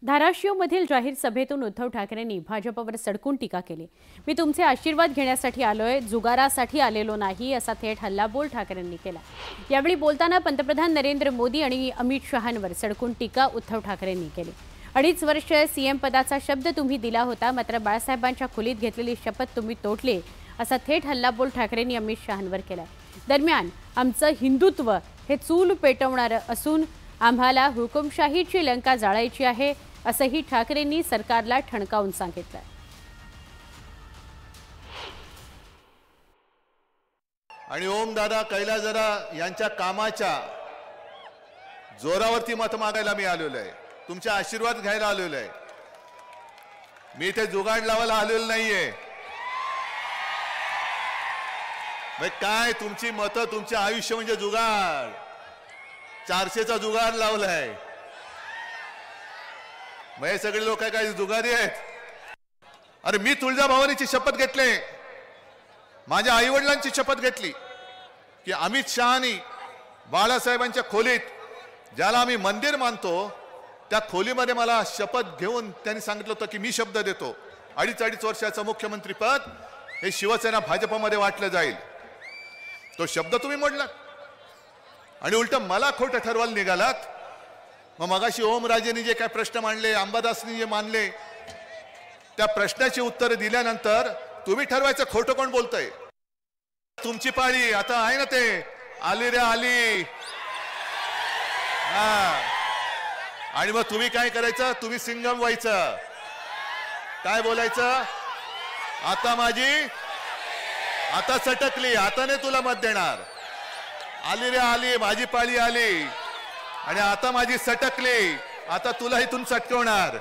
धाराशिवमधील जाहीर सभेतून उद्धव ठाकरेंनी भाजपवर सडकून टीका केली। मी तुमचे आशीर्वाद घेण्यासाठी आलोय, जुगारासाठी आलेलो नाही, असा थेट हल्लाबोल ठाकरेंनी केला। यावेळी बोलताना पंतप्रधान नरेंद्र मोदी आणि अमित शहांवर सडकून टीका उद्धव ठाकरेंनी केली। 2.5 वर्ष सीएम पदाचा शब्द तुम्ही दिला होता, मात्र बाळासाहेबांच्या खोलीत घेतलेली शपथ तुम्ही तोडली, असा थेट हल्लाबोल ठाकरेंनी अमित शहांवर केला। दरम्यान आमचं हिंदुत्व हे चूल पेटवणारं असून आम्हाला हुकुमशाहीची लंका जाळायची आहे, असंही ठाकरेंनी सरकारला ठणकावून सांगितलं। आणि ओमदादा कैलासदादा यांच्या कामाच्या जोरावरती मत मागायला मी आलेलो आहे, तुमचे आशीर्वाद घ्यायला आलेलो आहे। मी इथे जुगाड लावायला आलेलो नाहीये। काय तुमची मतं, तुमचे आयुष्य म्हणजे जुगाड, 400चा जुगाड लावलाय। मग हे सगळे लोक काय जुगारी आहेत? अरे मी तुळजाभवानीची शपथ घेतली, माझ्या आईवडिलांची शपथ घेतली की अमित शहानी बाळासाहेबांच्या खोलीत, ज्याला आम्ही मंदिर मानतो, त्या खोलीमध्ये मला शपथ घेऊन त्यांनी सांगितलं होतं की मी शब्द देतो 2.5 वर्षाचं मुख्यमंत्री पद हे शिवसेना भाजपमध्ये वाटलं जाईल। तो शब्द तुम्ही मोडलात आणि उलट मला खोटं ठरवायला निघालात। मग मगाशी ओमराजेंनी जे काय प्रश्न मांडले, अंबादासनी जे मानले, त्या प्रश्नाची उत्तर दिल्यानंतर तुम्ही ठरवायचं खोटं कोण बोलतंय। तुमची पाळी आता आहे ना, ते आली रे आली। आणि मग तुम्ही काय करायचं? तुम्ही सिंगम व्हायचं, काय बोलायचं? आता माझी आता सटकली, आता नाही तुला मत देणार। आली रे आली, माझी पाळी आली आणि आता माझी सटकली, आता तुला इथून सटकवणार।